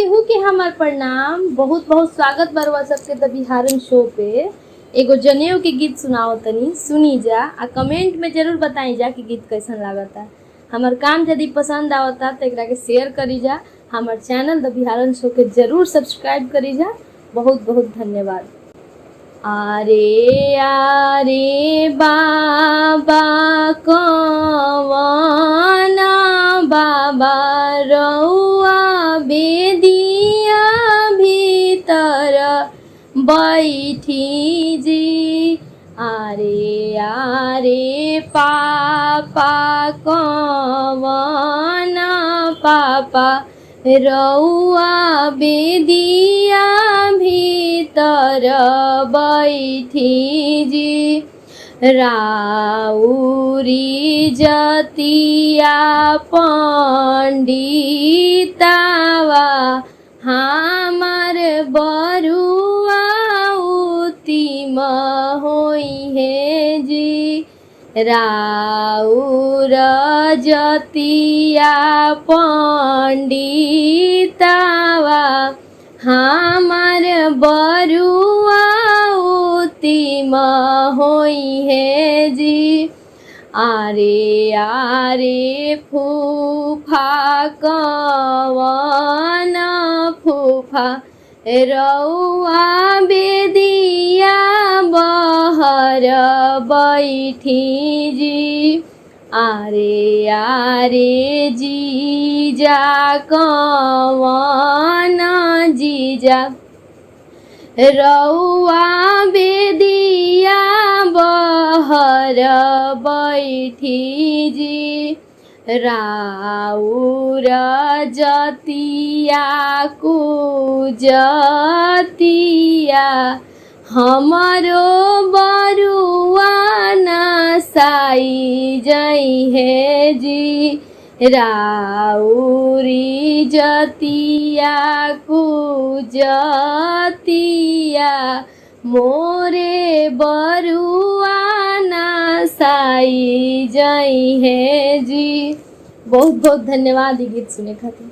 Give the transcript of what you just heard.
केहू के हमार प्रणाम। बहुत बहुत स्वागत बरवा सबके द बिहारन शो पे। एगो जनेऊ के गीत सुनाओ तनी, सुनी जा आ कमेंट में जरूर बताई जा कि गीत कैसन लागता। हमार काम यदि पसंद आवता तो एकरा के शेयर करी जा। हमार चैनल द बिहारन शो के जरूर सब्सक्राइब करी जा। बहुत बहुत धन्यवाद। आरे आरे बाबा कवना बाबा रउआ बेदिया भीतर बैठी जी। आरे आरे पापा कवना पापा रउआ बेदिया भीतर बैठी जी। राउरी जतिया पंडितावा हमार बरुआ उतिम होई है जी। राउर जतिया पंडितावा हमार बरुआ उतिम होई है जी। आरे आरे फूफा कवन फूफा रउआ बेदिया बहर बैठी जी। आरे आरे जीजा कवन जीजा रउआ बेदिया बहर बैठी जी। राउर जतिया कुजतिया हमारो बरुआ नसाई जई है जी। राउरी जतिया कुजतिया मोरे बरुआ नसाई जई है जी। बहुत बहुत धन्यवाद ये गीत सुने खातिर।